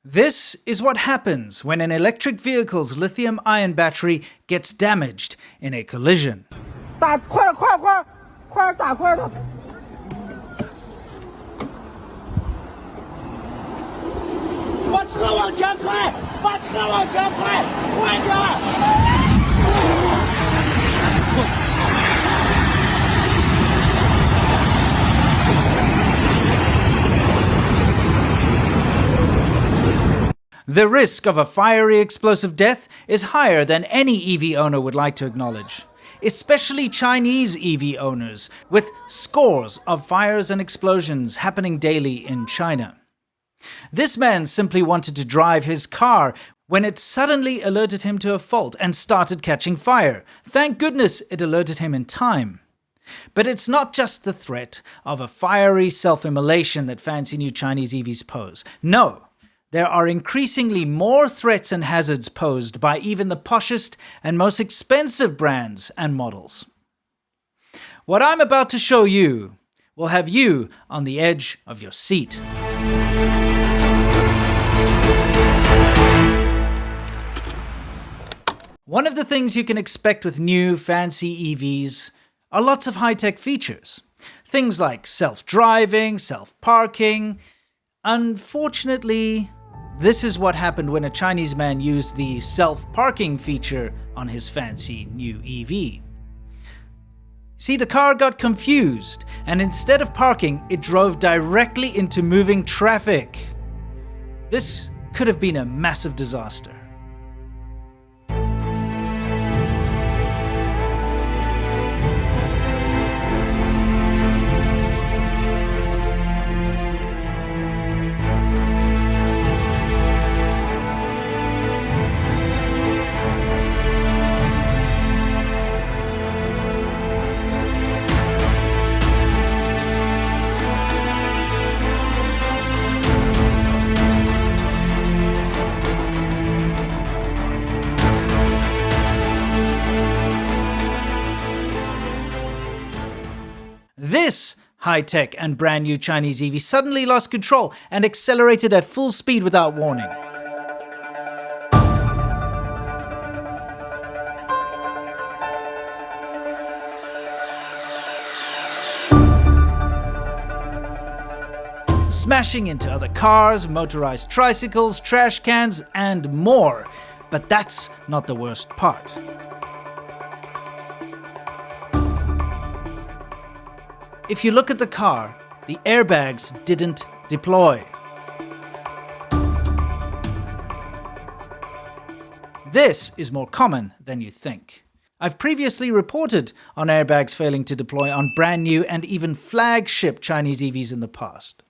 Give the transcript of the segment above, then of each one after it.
This is what happens when an electric vehicle's lithium-ion battery gets damaged in a collision. 打快了，快快快打快了！把车往前推，把车往前推，快点！ The risk of a fiery explosive death is higher than any EV owner would like to acknowledge, especially Chinese EV owners, with scores of fires and explosions happening daily in China. This man simply wanted to drive his car when it suddenly alerted him to a fault and started catching fire. Thank goodness it alerted him in time. But it's not just the threat of a fiery self-immolation that fancy new Chinese EVs pose. No. There are increasingly more threats and hazards posed by even the poshest and most expensive brands and models. What I'm about to show you will have you on the edge of your seat. One of the things you can expect with new fancy EVs are lots of high-tech features. Things like self-driving, self-parking. Unfortunately, this is what happened when a Chinese man used the self-parking feature on his fancy new EV. See, the car got confused, and instead of parking, it drove directly into moving traffic. This could have been a massive disaster. This high-tech and brand new Chinese EV suddenly lost control and accelerated at full speed without warning. Smashing into other cars, motorized tricycles, trash cans, and more. But that's not the worst part. If you look at the car, the airbags didn't deploy. This is more common than you think. I've previously reported on airbags failing to deploy on brand new and even flagship Chinese EVs in the past.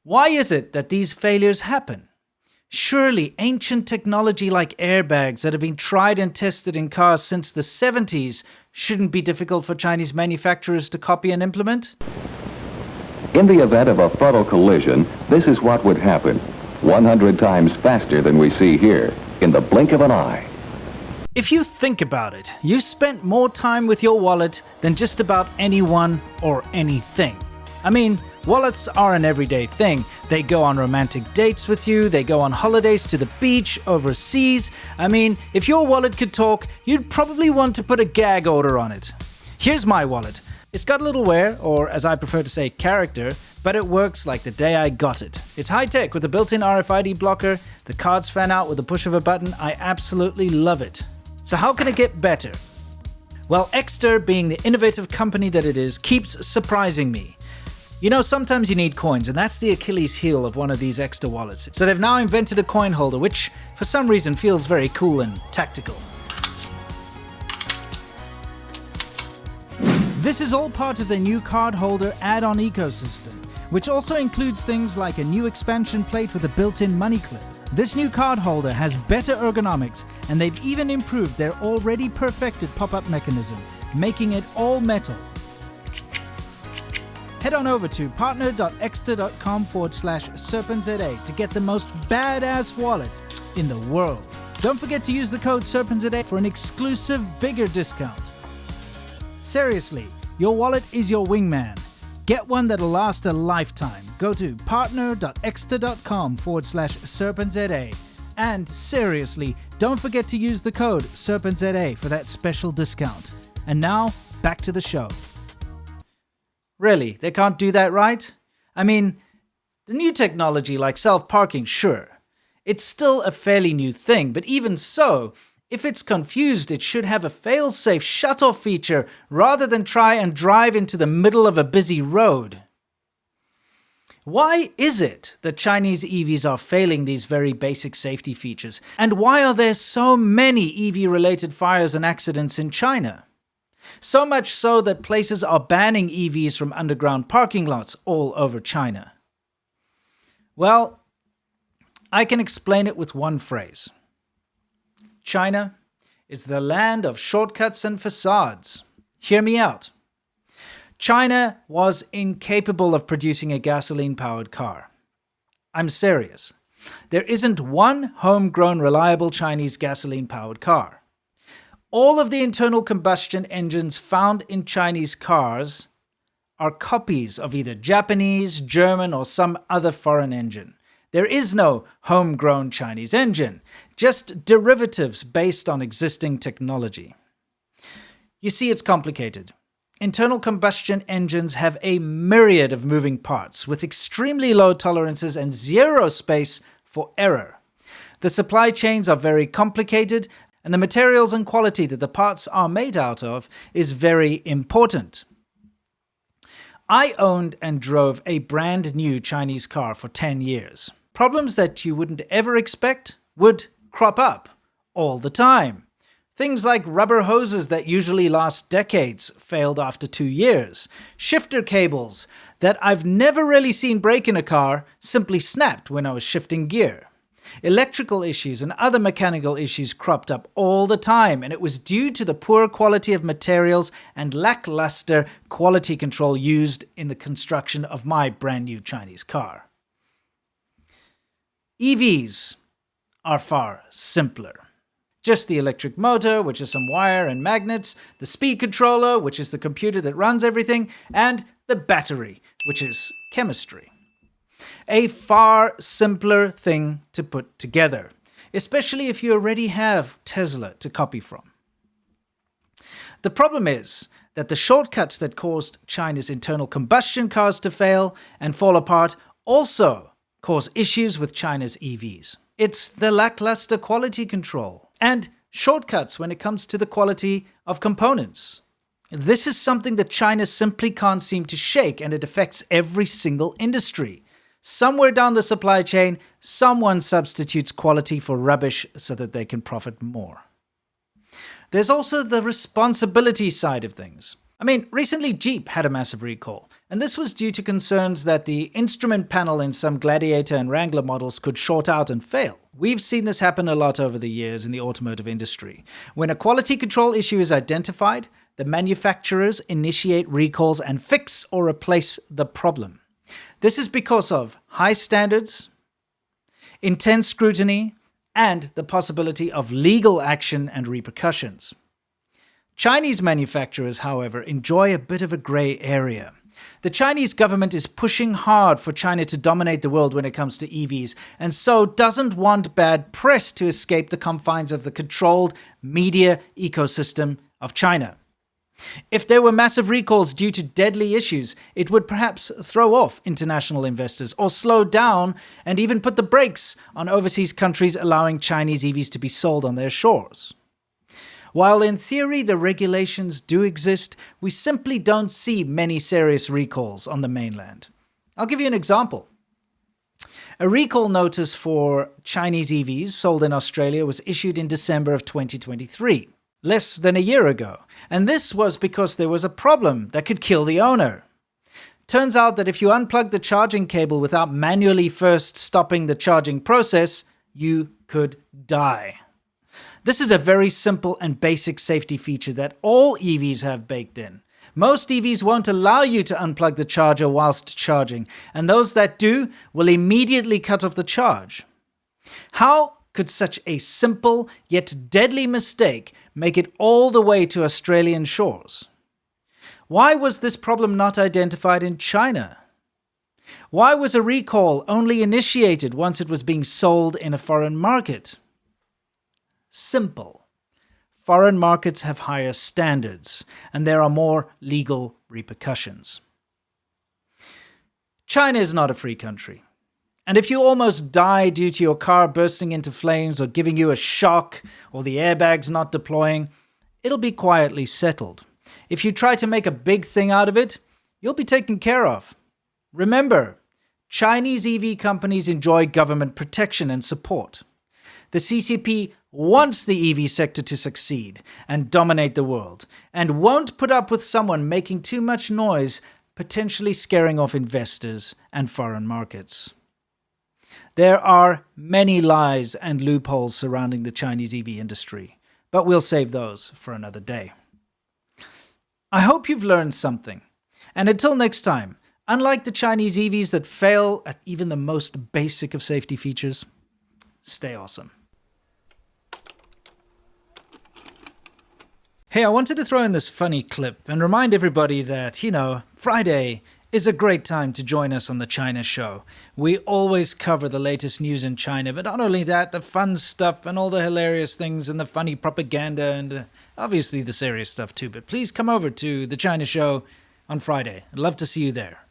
Why is it that these failures happen? Surely ancient technology like airbags that have been tried and tested in cars since the 70s shouldn't be difficult for Chinese manufacturers to copy and implement? In the event of a frontal collision, this is what would happen. 100 times faster than we see here, in the blink of an eye. If you think about it, you've spent more time with your wallet than just about anyone or anything. I mean, wallets are an everyday thing. They go on romantic dates with you, they go on holidays to the beach, overseas. I mean, if your wallet could talk, you'd probably want to put a gag order on it. Here's my wallet. It's got a little wear, or as I prefer to say, character, but it works like the day I got it. It's high-tech with a built-in RFID blocker, the cards fan out with the push of a button. I absolutely love it. So how can it get better? Well, Exter, being the innovative company that it is, keeps surprising me. You know, sometimes you need coins, and that's the Achilles heel of one of these Exter wallets. So they've now invented a coin holder, which for some reason feels very cool and tactical. This is all part of the new card holder add-on ecosystem, which also includes things like a new expansion plate with a built-in money clip. This new card holder has better ergonomics, and they've even improved their already perfected pop-up mechanism, making it all metal. Head on over to partner.exter.com/SerpentZA to get the most badass wallet in the world. Don't forget to use the code SerpentZA for an exclusive bigger discount. Seriously, your wallet is your wingman. Get one that'll last a lifetime. Go to partner.exter.com/SerpentZA. And seriously, don't forget to use the code SerpentZA for that special discount. And now, back to the show. Really, they can't do that right? I mean, the new technology like self-parking, sure. It's still a fairly new thing, but even so, if it's confused, it should have a fail-safe shut-off feature rather than try and drive into the middle of a busy road. Why is it that Chinese EVs are failing these very basic safety features? And why are there so many EV-related fires and accidents in China? So much so that places are banning EVs from underground parking lots all over China. Well, I can explain it with one phrase. China is the land of shortcuts and facades. Hear me out. China was incapable of producing a gasoline-powered car. I'm serious. There isn't one homegrown, reliable Chinese gasoline-powered car. All of the internal combustion engines found in Chinese cars are copies of either Japanese, German, or some other foreign engine. There is no homegrown Chinese engine, just derivatives based on existing technology. You see, it's complicated. Internal combustion engines have a myriad of moving parts with extremely low tolerances and zero space for error. The supply chains are very complicated, and the materials and quality that the parts are made out of is very important. I owned and drove a brand new Chinese car for 10 years. Problems that you wouldn't ever expect would crop up all the time. Things like rubber hoses that usually last decades failed after 2 years. Shifter cables that I've never really seen break in a car simply snapped when I was shifting gear. Electrical issues and other mechanical issues cropped up all the time, and it was due to the poor quality of materials and lackluster quality control used in the construction of my brand new Chinese car. EVs are far simpler. Just the electric motor, which is some wire and magnets, the speed controller, which is the computer that runs everything, and the battery, which is chemistry. A far simpler thing to put together, especially if you already have Tesla to copy from. The problem is that the shortcuts that caused China's internal combustion cars to fail and fall apart also cause issues with China's EVs. It's the lackluster quality control and shortcuts when it comes to the quality of components. This is something that China simply can't seem to shake, and it affects every single industry. Somewhere down the supply chain, someone substitutes quality for rubbish so that they can profit more. There's also the responsibility side of things. I mean, recently Jeep had a massive recall, and this was due to concerns that the instrument panel in some Gladiator and Wrangler models could short out and fail. We've seen this happen a lot over the years in the automotive industry. When a quality control issue is identified, the manufacturers initiate recalls and fix or replace the problem. This is because of high standards, intense scrutiny, and the possibility of legal action and repercussions. Chinese manufacturers, however, enjoy a bit of a gray area. The Chinese government is pushing hard for China to dominate the world when it comes to EVs, and so doesn't want bad press to escape the confines of the controlled media ecosystem of China. If there were massive recalls due to deadly issues, it would perhaps throw off international investors or slow down and even put the brakes on overseas countries allowing Chinese EVs to be sold on their shores. While in theory the regulations do exist, we simply don't see many serious recalls on the mainland. I'll give you an example. A recall notice for Chinese EVs sold in Australia was issued in December of 2023. Less than a year ago, and this was because there was a problem that could kill the owner. Turns out that if you unplug the charging cable without manually first stopping the charging process, you could die. This is a very simple and basic safety feature that all EVs have baked in. Most EVs won't allow you to unplug the charger whilst charging, and those that do will immediately cut off the charge. How could such a simple yet deadly mistake make it all the way to Australian shores? Why was this problem not identified in China? Why was a recall only initiated once it was being sold in a foreign market? Simple. Foreign markets have higher standards, and there are more legal repercussions. China is not a free country. And if you almost die due to your car bursting into flames or giving you a shock or the airbags not deploying, it'll be quietly settled. If you try to make a big thing out of it, you'll be taken care of. Remember, Chinese EV companies enjoy government protection and support. The CCP wants the EV sector to succeed and dominate the world, and won't put up with someone making too much noise, potentially scaring off investors and foreign markets. There are many lies and loopholes surrounding the Chinese EV industry, but we'll save those for another day. I hope you've learned something. And until next time, unlike the Chinese EVs that fail at even the most basic of safety features, stay awesome. Hey, I wanted to throw in this funny clip and remind everybody that, Friday is a great time to join us on the China Show. We always cover the latest news in China, but not only that, the fun stuff and all the hilarious things and the funny propaganda and obviously the serious stuff too. But please come over to the China Show on Friday. I'd love to see you there.